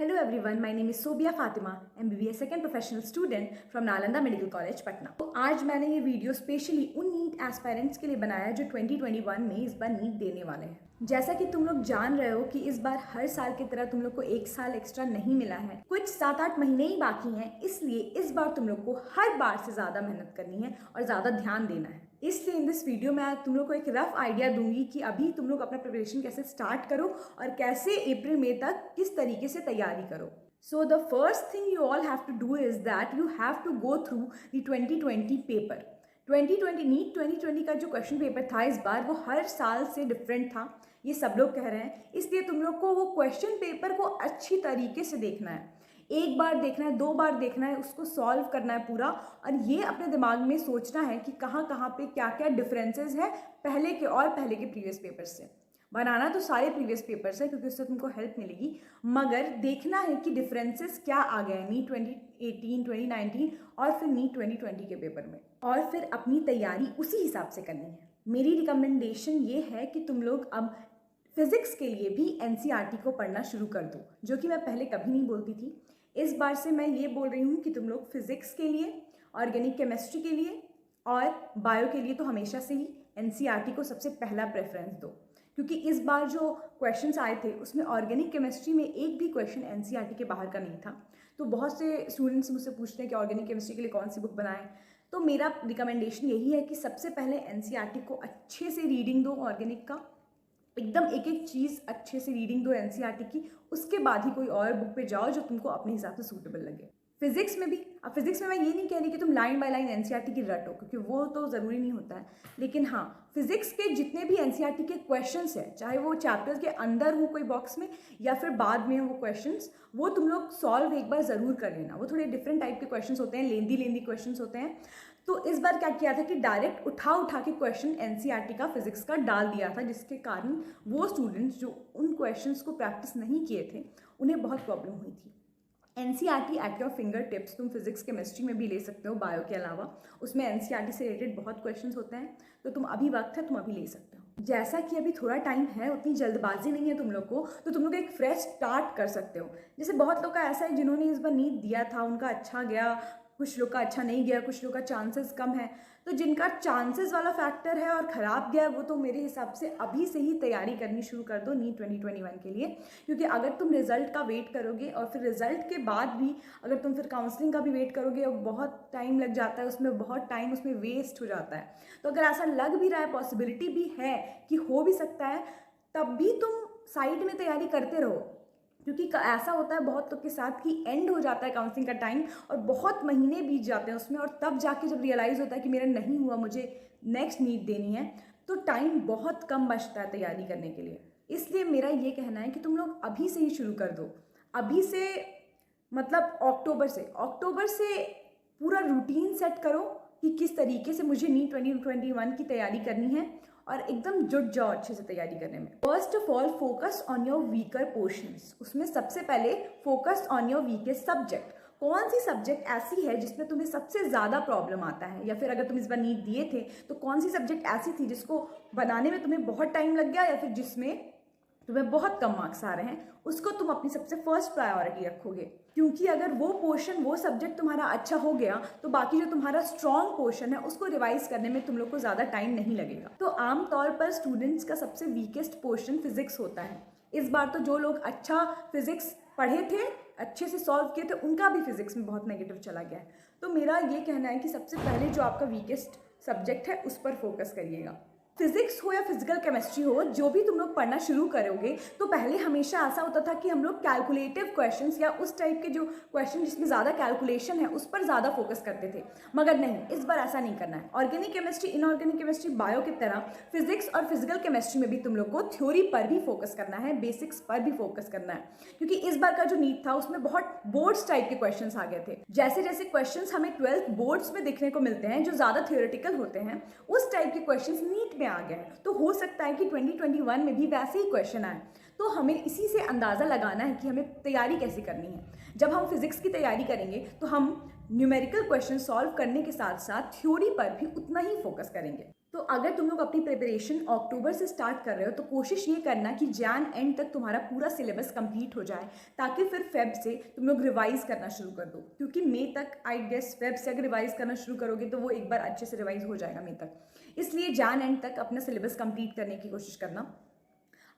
Hello everyone, my name is Sobia Fatima, MBBS second professional student from Nalanda medical college Patna. तो आज मैंने ये video specially उन NEET aspirants के लिए बनाया जो 2021 में इस बार नीट देने वाले हैं। जैसा कि तुम लोग जान रहे हो कि इस बार हर साल की तरह तुम लोग को एक साल एक्स्ट्रा नहीं मिला है, कुछ 7-8 महीने ही बाकी हैं, इसलिए इस बार तुम लोग को हर बार से ज़्यादा मेहनत करनी है और ज़्यादा ध्यान देना है। इसलिए इन दिस वीडियो में तुम लोग को एक रफ आइडिया दूंगी कि अभी तुम लोग अपना प्रिपरेशन कैसे स्टार्ट करो और कैसे अप्रैल मई तक किस तरीके से तैयारी करो। So the first thing you all have to do is that you have to go through the 2020 पेपर। 2020 नीट 2020 का जो क्वेश्चन पेपर था इस बार वो हर साल से डिफरेंट था, ये सब लोग कह रहे हैं। इसलिए तुम लोग को वो क्वेश्चन पेपर को अच्छी तरीके से देखना है, एक बार देखना है, 2 बार देखना है, उसको सॉल्व करना है पूरा, और ये अपने दिमाग में सोचना है कि कहाँ कहाँ पे क्या क्या डिफरेंसेस है पहले के और पहले के प्रीवियस पेपर से। बनाना तो सारे प्रीवियस पेपर्स है क्योंकि उससे तुमको हेल्प मिलेगी, मगर देखना है कि डिफरेंसेस क्या आ गए नीट 2018, 2019 और फिर नीट 2020 के पेपर में, और फिर अपनी तैयारी उसी हिसाब से करनी है। मेरी रिकमेंडेशन ये है कि तुम लोग अब फिजिक्स के लिए भी एनसीईआरटी को पढ़ना शुरू कर दो, जो कि मैं पहले कभी नहीं बोलती थी। इस बार से मैं ये बोल रही हूँ कि तुम लोग फिजिक्स के लिए, ऑर्गेनिक केमिस्ट्री के लिए और बायो के लिए तो हमेशा से ही एनसीईआरटी को सबसे पहला प्रेफरेंस दो, क्योंकि इस बार जो क्वेश्चंस आए थे उसमें ऑर्गेनिक केमिस्ट्री में एक भी क्वेश्चन एनसीईआरटी के बाहर का नहीं था। तो बहुत से स्टूडेंट्स मुझसे पूछते हैं कि ऑर्गेनिक केमिस्ट्री के लिए कौन सी बुक बनाएं, तो मेरा रिकमेंडेशन यही है कि सबसे पहले एनसीईआरटी को अच्छे से रीडिंग दो, ऑर्गेनिक का एकदम एक एक चीज़ अच्छे से रीडिंग दो एनसीईआरटी की, उसके बाद ही कोई और बुक पे जाओ जो तुमको अपने हिसाब से सूटेबल लगे। फिजिक्स में भी, अब फिजिक्स में मैं ये नहीं कह रही कि तुम लाइन बाय लाइन एनसीईआरटी की रटो, क्योंकि वो तो ज़रूरी नहीं होता है, लेकिन हाँ फिजिक्स के जितने भी एनसीईआरटी के क्वेश्चंस हैं, चाहे वो चैप्टर्स के अंदर हो कोई बॉक्स में या फिर बाद में हो वो क्वेश्चंस, वो तुम लोग सॉल्व एक बार ज़रूर कर लेना। वो थोड़े डिफरेंट टाइप के क्वेश्चंस होते हैं, लेंदी क्वेश्चंस होते हैं। तो इस बार क्या किया था कि डायरेक्ट उठा के क्वेश्चन एनसीईआरटी का फिजिक्स का डाल दिया था, जिसके कारण वो स्टूडेंट्स जो उन क्वेश्चंस को प्रैक्टिस नहीं किए थे उन्हें बहुत प्रॉब्लम हुई थी। NCERT at your finger tips तुम फिजिक्स केमिस्ट्री में भी ले सकते हो, बायो के अलावा उसमें एनसीईआरटी से रिलेटेड बहुत क्वेश्चंस होते हैं, तो तुम अभी वक्त है, तुम अभी ले सकते हो। जैसा कि अभी थोड़ा टाइम है, उतनी जल्दबाजी नहीं है तुम लोग को, तो तुम लोग एक फ्रेश स्टार्ट कर सकते हो। जैसे बहुत लोग का ऐसा है जिन्होंने इस बार नीट दिया था उनका अच्छा गया, कुछ लोग का अच्छा नहीं गया, कुछ लोग का चांसेस कम है। तो जिनका चांसेस वाला फैक्टर है और ख़राब गया है वो तो मेरे हिसाब से अभी से ही तैयारी करनी शुरू कर दो नीट 2021 के लिए, क्योंकि अगर तुम रिजल्ट का वेट करोगे और फिर रिजल्ट के बाद भी अगर तुम फिर काउंसलिंग का भी वेट करोगे और बहुत टाइम लग जाता है, उसमें बहुत टाइम उसमें वेस्ट हो जाता है। तो अगर ऐसा लग भी रहा है, पॉसिबिलिटी भी है कि हो भी सकता है, तब भी तुम साइड में तैयारी करते रहो, क्योंकि ऐसा होता है बहुत लोग के साथ कि एंड हो जाता है काउंसलिंग का टाइम और बहुत महीने बीत जाते हैं उसमें, और तब जाके जब रियलाइज़ होता है कि मेरा नहीं हुआ, मुझे नेक्स्ट नीट देनी है, तो टाइम बहुत कम बचता है तैयारी करने के लिए। इसलिए मेरा ये कहना है कि तुम लोग अभी से ही शुरू कर दो, अभी से मतलब अक्टूबर से पूरा रूटीन सेट करो कि किस तरीके से मुझे नीट 2021 की तैयारी करनी है, और एकदम जुट जाओ अच्छे से तैयारी करने में। First of all focus on your weaker portions. उसमें सबसे पहले focus on your weakest subject. कौन सी सब्जेक्ट ऐसी है जिसमें तुम्हें सबसे ज़्यादा प्रॉब्लम आता है, या फिर अगर तुम इस बार नीट दिए थे तो कौन सी सब्जेक्ट ऐसी थी जिसको बनाने में तुम्हें बहुत टाइम लग गया, या फिर जिसमें तुम्हें बहुत कम मार्क्स आ रहे हैं, उसको तुम अपनी सबसे फर्स्ट प्रायोरिटी रखोगे। क्योंकि अगर वो पोर्शन, वो सब्जेक्ट तुम्हारा अच्छा हो गया तो बाकी जो तुम्हारा स्ट्रॉन्ग पोर्शन है उसको रिवाइज करने में तुम लोग को ज़्यादा टाइम नहीं लगेगा। तो आमतौर पर स्टूडेंट्स का सबसे वीकेस्ट पोर्शन फिजिक्स होता है। इस बार तो जो लोग अच्छा फिजिक्स पढ़े थे, अच्छे से सॉल्व किए थे, उनका भी फिजिक्स में बहुत नेगेटिव चला गया है। तो मेरा ये कहना है कि सबसे पहले जो आपका वीकेस्ट सब्जेक्ट है उस पर फोकस करिएगा। फिजिक्स हो या फिजिकल केमिस्ट्री हो, जो भी तुम लोग पढ़ना शुरू करोगे तो पहले हमेशा ऐसा होता था कि हम लोग कैलकुलेटिव क्वेश्चंस या उस टाइप के जो क्वेश्चन जिसमें ज़्यादा कैलकुलेशन है उस पर ज़्यादा फोकस करते थे, मगर नहीं, इस बार ऐसा नहीं करना है। Organic chemistry, inorganic chemistry, bio की तरह फिजिक्स और फिजिकल केमिस्ट्री में भी तुम लोग को थ्योरी पर भी फोकस करना है, बेसिक्स पर भी फोकस करना है, क्योंकि इस बार का जो नीट था उसमें बहुत बोर्ड्स टाइप के क्वेश्चंस आ गए थे। जैसे जैसे क्वेश्चंस हमें 12th बोर्ड्स में देखने को मिलते हैं जो ज़्यादा थियोरेटिकल होते हैं, उस टाइप के क्वेश्चंस नीट में आ गए हैं। तो हो सकता है कि 2021 में भी वैसे ही क्वेश्चन आए, तो हमें इसी से अंदाज़ा लगाना है कि हमें तैयारी कैसे करनी है। जब हम फिजिक्स की तैयारी करेंगे तो हम न्यूमेरिकल क्वेश्चन सॉल्व करने के साथ साथ थ्योरी पर भी उतना ही फोकस करेंगे। तो अगर तुम लोग अपनी प्रिपरेशन अक्टूबर से स्टार्ट कर रहे हो तो कोशिश ये करना कि जैन एंड तक तुम्हारा पूरा सिलेबस कंप्लीट हो जाए, ताकि फिर फेब से तुम लोग रिवाइज करना शुरू कर दो, क्योंकि मई तक आई गेस फेब से अगर रिवाइज करना शुरू करोगे तो वो एक बार अच्छे से रिवाइज हो जाएगा मई तक। इसलिए जैन एंड तक अपना सिलेबस कंप्लीट करने की कोशिश करना।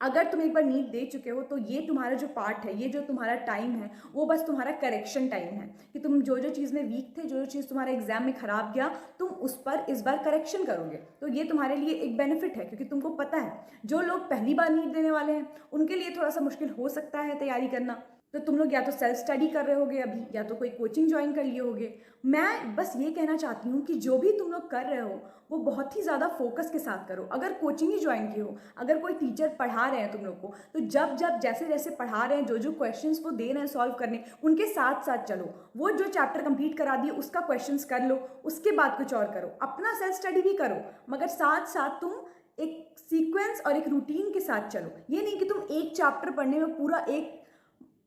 अगर तुम एक बार नीट दे चुके हो तो ये तुम्हारा जो पार्ट है, ये जो तुम्हारा टाइम है, वो बस तुम्हारा करेक्शन टाइम है कि तुम जो जो चीज़ में वीक थे, जो जो चीज़ तुम्हारा एग्जाम में खराब गया, तुम उस पर इस बार करेक्शन करोगे। तो ये तुम्हारे लिए एक बेनिफिट है, क्योंकि तुमको पता है जो लोग पहली बार नीट देने वाले हैं उनके लिए थोड़ा सा मुश्किल हो सकता है तैयारी करना। तो तुम लोग या तो सेल्फ स्टडी कर रहे होगे अभी, या तो कोई कोचिंग ज्वाइन कर लिए होगे। मैं बस ये कहना चाहती हूँ कि जो भी तुम लोग कर रहे हो वो बहुत ही ज़्यादा फोकस के साथ करो। अगर कोचिंग ही ज्वाइन की हो, अगर कोई टीचर पढ़ा रहे हैं तुम लोग को, तो जब जब जैसे जैसे पढ़ा रहे हैं, जो जो क्वेश्चंस वो दे रहे हैं सॉल्व करने, उनके साथ साथ चलो। वो जो चैप्टर कंप्लीट करा दिए उसका क्वेश्चंस कर लो, उसके बाद कुछ और करो। अपना सेल्फ स्टडी भी करो, मगर साथ साथ तुम एक सीक्वेंस और एक रूटीन के साथ चलो। ये नहीं कि तुम एक चैप्टर पढ़ने में पूरा एक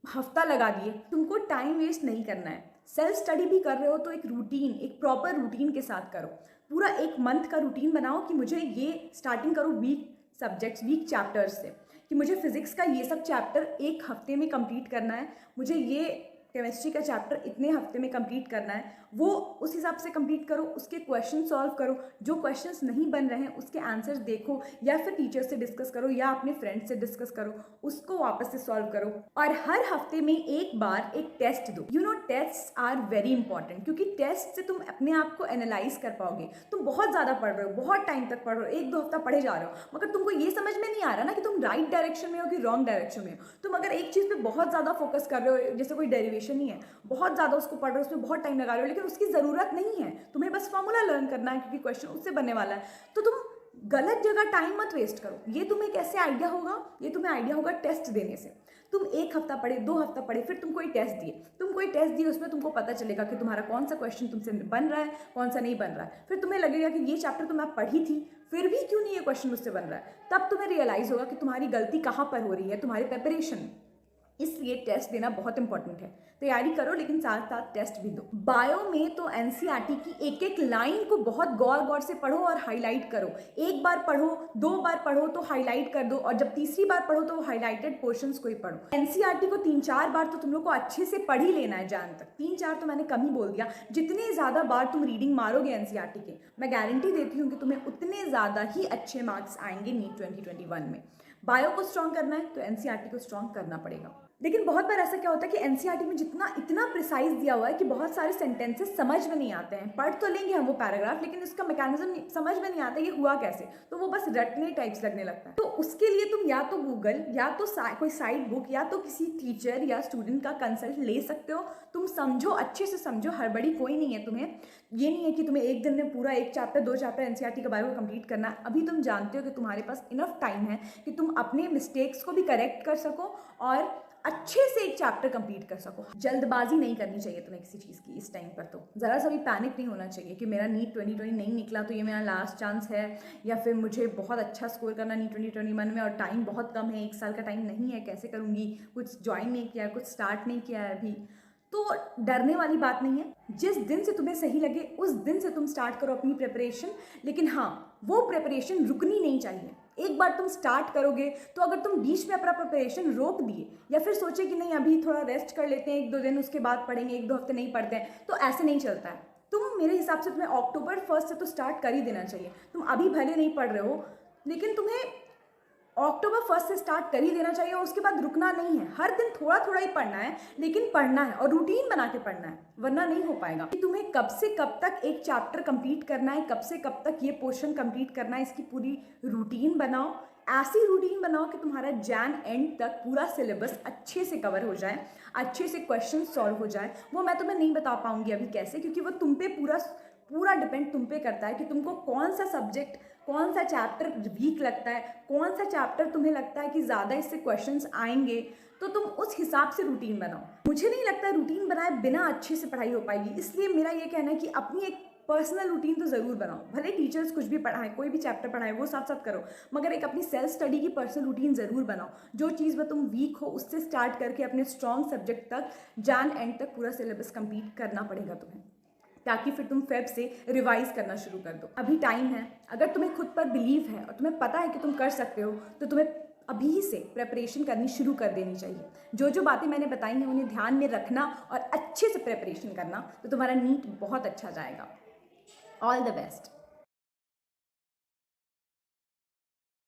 हफ्ता लगा दिए। तुमको टाइम वेस्ट नहीं करना है। सेल्फ स्टडी भी कर रहे हो तो एक रूटीन, एक प्रॉपर रूटीन के साथ करो। पूरा एक मंथ का रूटीन बनाओ कि मुझे ये स्टार्टिंग करो वीक सब्जेक्ट्स, वीक चैप्टर्स से, कि मुझे फिजिक्स का ये सब चैप्टर एक हफ्ते में कंप्लीट करना है, मुझे ये केमिस्ट्री का चैप्टर इतने हफ्ते में कंप्लीट करना है। वो उस हिसाब से कंप्लीट करो, उसके क्वेश्चन सॉल्व करो। जो क्वेश्चंस नहीं बन रहे हैं उसके आंसर्स देखो, या फिर टीचर से डिस्कस करो, या अपने फ्रेंड से डिस्कस करो, उसको वापस से सॉल्व करो। और हर हफ्ते में एक बार एक टेस्ट दो। You know, test are very important, क्योंकि टेस्ट से तुम अपने आप को एनालाइज कर पाओगे। तुम बहुत ज़्यादा पढ़ रहे हो, बहुत टाइम तक पढ़ रहे हो, 1-2 हफ्ता पढ़े जा रहे हो, मगर तुमको ये समझ में नहीं आ रहा ना कि तुम राइट डायरेक्शन में हो कि रॉन्ग डायरेक्शन में हो। तुम अगर एक चीज़ पे बहुत ज़्यादा फोकस कर रहे हो, जैसे कोई डेरिवेशन ही है, बहुत ज़्यादा उसको पढ़ रहे हो, उसमें बहुत टाइम लगा रहे हो, लेकिन उसकी ज़रूरत नहीं है, तुम्हें बस फॉर्मूला लर्न करना है क्योंकि क्वेश्चन उससे बनने वाला है, तो तुम गलत जगह टाइम मत वेस्ट करो। ये तुम्हें कैसे आइडिया होगा? ये तुम्हें आइडिया होगा टेस्ट देने से। तुम 1 हफ्ता पढ़े, 2 हफ्ता पढ़े, फिर तुम कोई टेस्ट दिए, उसमें तुमको पता चलेगा कि तुम्हारा कौन सा क्वेश्चन तुमसे बन रहा है, कौन सा नहीं बन रहा है। फिर तुम्हें लगेगा कि ये चैप्टर तो मैं पढ़ी थी, फिर भी क्यों नहीं ये क्वेश्चन मुझसे बन रहा है। तब तुम्हें रियलाइज होगा कि तुम्हारी गलती कहाँ पर हो रही है, तुम्हारी प्रिपरेशन में। इसलिए टेस्ट देना बहुत इंपॉर्टेंट है। तैयारी करो, लेकिन साथ साथ टेस्ट भी दो। बायो में तो एनसीईआरटी की एक एक लाइन को बहुत गौर गौर से पढ़ो और हाईलाइट करो। एक बार पढ़ो, 2 बार पढ़ो तो हाईलाइट कर दो, और जब तीसरी बार पढ़ो तो हाईलाइटेड पोर्शंस को ही पढ़ो। एनसीईआरटी को 3-4 बार तो तुम लोग को अच्छे से पढ़ ही लेना है जान तक। 3-4 तो मैंने कम ही बोल दिया। जितने ज़्यादा बार तुम रीडिंग मारोगे एनसीईआरटी के, मैं गारंटी देती हूँ कि तुम्हें उतने ज़्यादा ही अच्छे मार्क्स आएंगे नीट 2021 में। बायो को स्ट्रॉन्ग करना है तो एनसीईआरटी को स्ट्रॉन्ग करना पड़ेगा। लेकिन बहुत बार ऐसा क्या होता है कि एनसीईआरटी में इतना प्रिसाइज दिया हुआ है कि बहुत सारे सेंटेंसेस समझ में नहीं आते हैं। पढ़ तो लेंगे हम वो पैराग्राफ, लेकिन उसका मैकेनिज्म समझ में नहीं आता ये हुआ कैसे, तो वो बस रटने टाइप्स लगने लगता है। तो उसके लिए तुम या तो गूगल, या तो कोई साइड बुक, या तो किसी टीचर या स्टूडेंट का कंसल्ट ले सकते हो। तुम समझो, अच्छे से समझो, हड़बड़ी कोई नहीं है तुम्हें। ये नहीं है कि तुम्हें एक दिन में पूरा 1 चैप्टर 2 चैप्टर एनसीईआरटी के बारे में कंप्लीट करना है। अभी तुम जानते हो कि तुम्हारे पास इनफ टाइम है कि तुम अपने मिस्टेक्स को भी करेक्ट कर सको और अच्छे से एक चैप्टर कंप्लीट कर सको। जल्दबाजी नहीं करनी चाहिए तुम्हें किसी चीज़ की इस टाइम पर। तो ज़रा सा भी पैनिक नहीं होना चाहिए कि मेरा नीट 2020 नहीं निकला तो ये मेरा लास्ट चांस है, या फिर मुझे बहुत अच्छा स्कोर करना नीट 2021 में और टाइम बहुत कम है, 1 साल का टाइम नहीं है, कैसे करूँगी, कुछ ज्वाइन नहीं किया, कुछ स्टार्ट नहीं किया है अभी। तो डरने वाली बात नहीं है। जिस दिन से तुम्हें सही लगे उस दिन से तुम स्टार्ट करो अपनी प्रिपरेशन, लेकिन हाँ, वो प्रिपरेशन रुकनी नहीं चाहिए। एक बार तुम स्टार्ट करोगे तो अगर तुम बीच में अपना प्रिपरेशन रोक दिए, या फिर सोचे कि नहीं अभी थोड़ा रेस्ट कर लेते हैं 1-2 दिन, उसके बाद पढ़ेंगे, 1-2 हफ्ते नहीं पढ़ते हैं, तो ऐसे नहीं चलता है। तुम, मेरे हिसाब से तुम्हें अक्टूबर 1 से तो स्टार्ट कर ही देना चाहिए। तुम अभी भले नहीं पढ़ रहे हो, लेकिन तुम्हें अक्टूबर 1 से स्टार्ट कर ही देना चाहिए, और उसके बाद रुकना नहीं है। हर दिन थोड़ा थोड़ा ही पढ़ना है, लेकिन पढ़ना है और रूटीन बना के पढ़ना है, वरना नहीं हो पाएगा। तुम्हें कब से कब तक एक चैप्टर कंप्लीट करना है, कब से कब तक ये पोर्शन कंप्लीट करना है, इसकी पूरी रूटीन बनाओ। ऐसी रूटीन बनाओ कि तुम्हारा जैन एंड तक पूरा सिलेबस अच्छे से कवर हो जाए, अच्छे से क्वेश्चन सॉल्व हो जाए। वो मैं तुम्हें नहीं बता पाऊंगी अभी कैसे, क्योंकि वो तुम पे पूरा डिपेंड तुम पे करता है कि तुमको कौन सा सब्जेक्ट, कौन सा चैप्टर वीक लगता है, कौन सा चैप्टर तुम्हें लगता है कि ज़्यादा इससे क्वेश्चंस आएंगे, तो तुम उस हिसाब से रूटीन बनाओ। मुझे नहीं लगता रूटीन बनाए बिना अच्छे से पढ़ाई हो पाएगी, इसलिए मेरा ये कहना है कि अपनी एक पर्सनल रूटीन तो ज़रूर बनाओ। भले टीचर्स कुछ भी पढ़ाएं, कोई भी चैप्टर पढ़ाएं, वो साथ साथ करो, मगर एक अपनी सेल्फ स्टडी की पर्सनल रूटीन ज़रूर बनाओ। जो चीज़ में तुम वीक हो उससे स्टार्ट करके अपने स्ट्रॉन्ग सब्जेक्ट तक, जैन एंड तक पूरा सिलेबस कंप्लीट करना पड़ेगा तुम्हें। ताकि फिर तुम फेब से रिवाइज करना शुरू कर दो। अभी टाइम है। अगर तुम्हें खुद पर बिलीव है और तुम्हें पता है कि तुम कर सकते हो तो तुम्हें अभी से प्रेपरेशन करनी शुरू कर देनी चाहिए। जो जो बातें मैंने बताई हैं उन्हें ध्यान में रखना और अच्छे से प्रेपरेशन करना, तो तुम्हारा नीट बहुत अच्छा जाएगा। All the best.